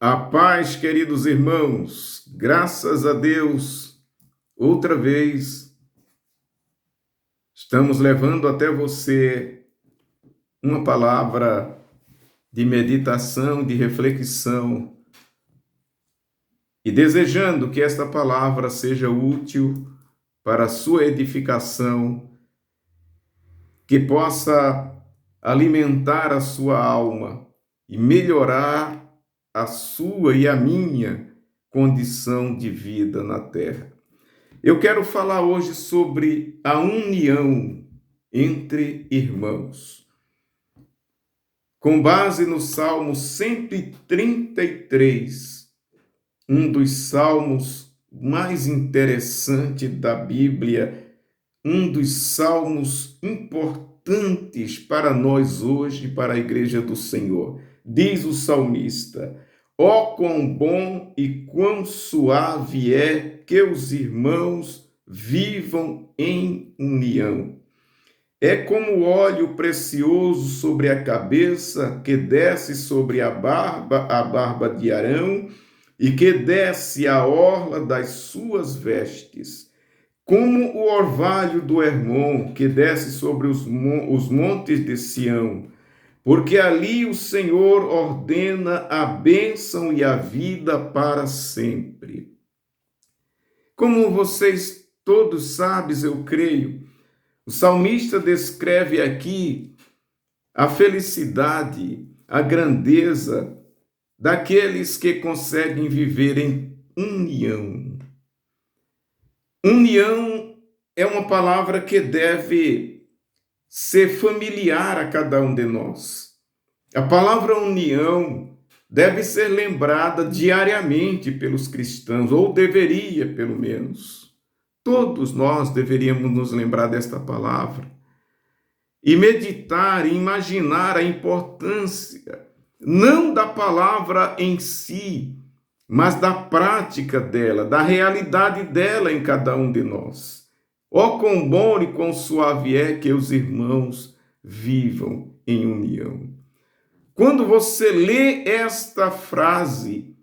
A paz, queridos irmãos, graças a Deus, outra vez estamos levando até você uma palavra de meditação, de reflexão e desejando que esta palavra seja útil para a sua edificação, que possa alimentar a sua alma e melhorar a sua e a minha condição de vida na terra. Eu quero falar hoje sobre a união entre irmãos. Com base no Salmo 133, um dos salmos mais interessantes da Bíblia, um dos salmos importantes para nós hoje, para a Igreja do Senhor. Diz o salmista: ó, quão bom e quão suave é que os irmãos vivam em união. É como óleo precioso sobre a cabeça, que desce sobre a barba de Arão, e que desce a orla das suas vestes. Como o orvalho do Hermon, que desce sobre os montes de Sião, porque ali o Senhor ordena a bênção e a vida para sempre. Como vocês todos sabem, eu creio, o salmista descreve aqui a felicidade, a grandeza daqueles que conseguem viver em união. União é uma palavra que deve ser familiar a cada um de nós. A palavra união deve ser lembrada diariamente pelos cristãos, ou deveria, pelo menos. Todos nós deveríamos nos lembrar desta palavra e meditar e imaginar a importância, não da palavra em si, mas da prática dela, da realidade dela em cada um de nós. Ó, quão bom e quão suave é que os irmãos vivam em união. Quando você lê esta frase,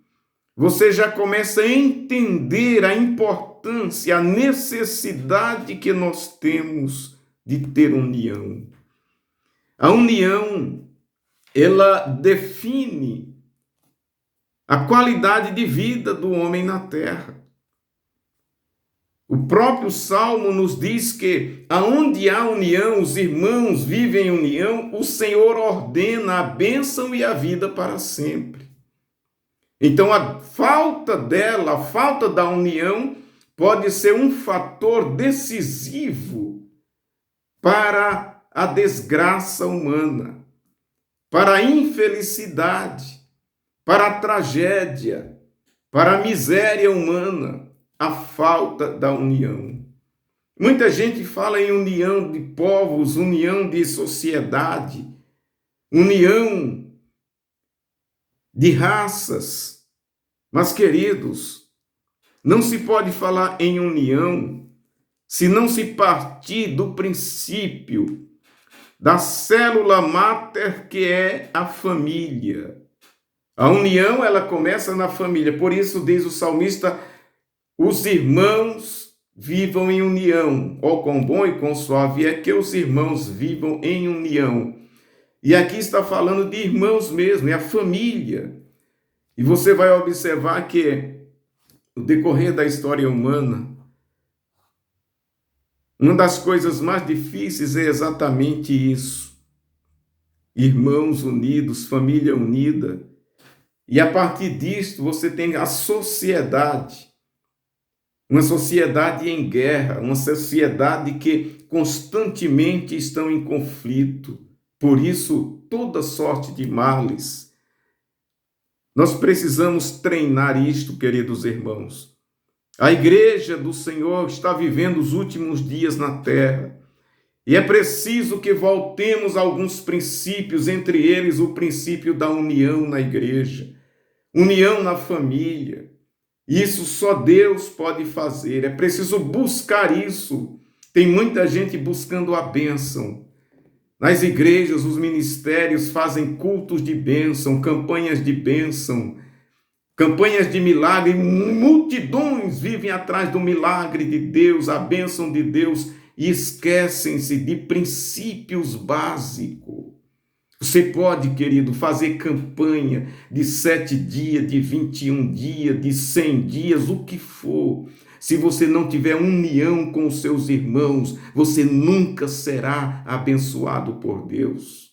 você já começa a entender a importância, a necessidade que nós temos de ter união. A união, ela define a qualidade de vida do homem na terra. O próprio Salmo nos diz que aonde há união, os irmãos vivem em união, o Senhor ordena a bênção e a vida para sempre. Então, a falta dela, a falta da união, pode ser um fator decisivo para a desgraça humana, para a infelicidade, para a tragédia, para a miséria humana, a falta da união. Muita gente fala em união de povos, união de sociedade, união de raças. Mas, queridos, não se pode falar em união se não se partir do princípio da célula máter que é a família. A união, ela começa na família. Por isso diz o salmista: os irmãos vivam em união. Ó, quão bom e quão suave é que os irmãos vivam em união. E aqui está falando de irmãos mesmo, é a família. E você vai observar que, no decorrer da história humana, uma das coisas mais difíceis é exatamente isso. Irmãos unidos, família unida. E a partir disto você tem a sociedade. Uma sociedade em guerra, uma sociedade que constantemente estão em conflito. Por isso, toda sorte de males. Nós precisamos treinar isto, queridos irmãos. A igreja do Senhor está vivendo os últimos dias na terra. E é preciso que voltemos a alguns princípios, entre eles o princípio da união na igreja, união na família. Isso só Deus pode fazer. É preciso buscar isso. Tem muita gente buscando a bênção. Nas igrejas, os ministérios fazem cultos de bênção, campanhas de bênção, campanhas de milagre, multidões vivem atrás do milagre de Deus, a bênção de Deus, e esquecem-se de princípios básicos. Você pode, querido, fazer campanha de 7 dias, de 21 dias, de 100 dias, o que for. Se você não tiver união com os seus irmãos, você nunca será abençoado por Deus.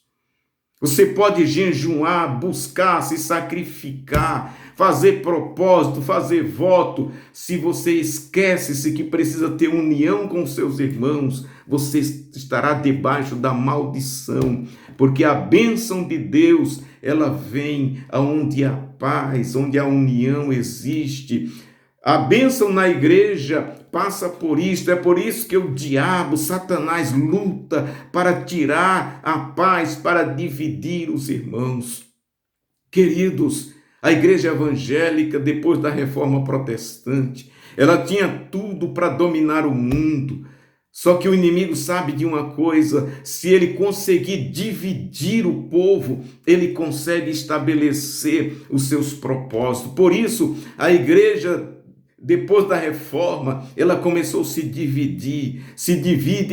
Você pode jejuar, buscar, se sacrificar, fazer propósito, fazer voto. Se você esquece-se que precisa ter união com os seus irmãos, você estará debaixo da maldição, porque a bênção de Deus, ela vem aonde a paz, onde a união existe. A bênção na igreja passa por isso, é por isso que o diabo, Satanás, luta para tirar a paz, para dividir os irmãos. Queridos, a igreja evangélica, depois da reforma protestante, ela tinha tudo para dominar o mundo. Só que o inimigo sabe de uma coisa: se ele conseguir dividir o povo, ele consegue estabelecer os seus propósitos. Por isso, a igreja, depois da reforma, ela começou a se divide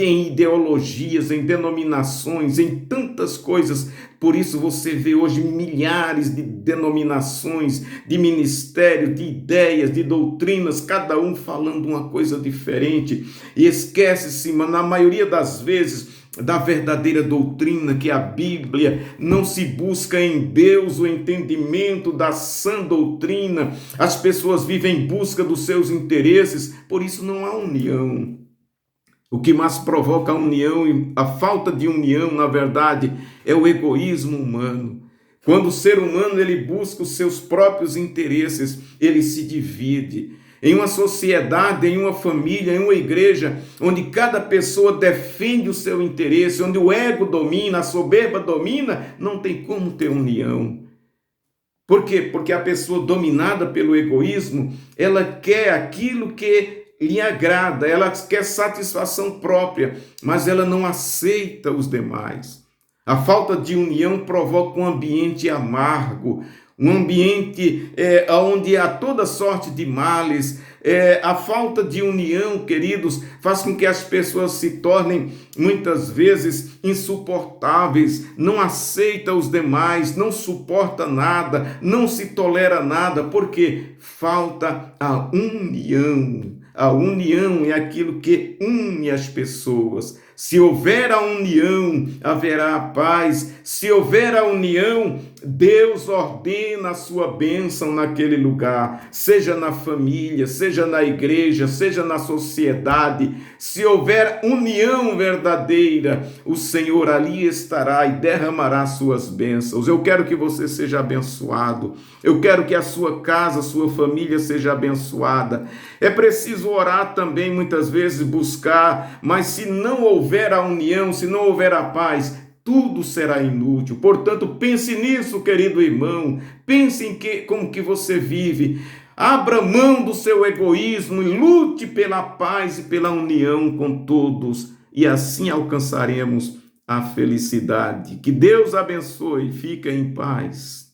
em ideologias, em denominações, em tantas coisas. Por isso você vê hoje milhares de denominações, de ministérios, de ideias, de doutrinas, cada um falando uma coisa diferente. E esquece-se, mas na maioria das vezes, da verdadeira doutrina, que é a Bíblia. Não se busca em Deus o entendimento da sã doutrina. As pessoas vivem em busca dos seus interesses, por isso não há união. O que mais provoca a união, a falta de união, na verdade, é o egoísmo humano. Quando o ser humano ele busca os seus próprios interesses, ele se divide. Em uma sociedade, em uma família, em uma igreja, onde cada pessoa defende o seu interesse, onde o ego domina, a soberba domina, não tem como ter união. Por quê? Porque a pessoa dominada pelo egoísmo, ela quer aquilo que lhe agrada, ela quer satisfação própria, mas ela não aceita os demais. A falta de união provoca um ambiente amargo, um ambiente onde há toda sorte de males. A falta de união, queridos, faz com que as pessoas se tornem muitas vezes insuportáveis, não aceita os demais, não suporta nada, não se tolera nada, porque falta a união. A união é aquilo que une as pessoas. Se houver a união, haverá a paz. Se houver a união, Deus ordena a sua bênção naquele lugar, seja na família, seja na igreja, seja na sociedade. Se houver união verdadeira, o Senhor ali estará e derramará suas bênçãos. Eu quero que você seja abençoado. Eu quero que a sua casa, a sua família seja abençoada. É preciso orar também, muitas vezes buscar, mas se não houver a união, se não houver a paz, tudo será inútil. Portanto, pense nisso, querido irmão. Pense em como que você vive. Abra mão do seu egoísmo e lute pela paz e pela união com todos. E assim alcançaremos a felicidade. Que Deus abençoe. Fica em paz.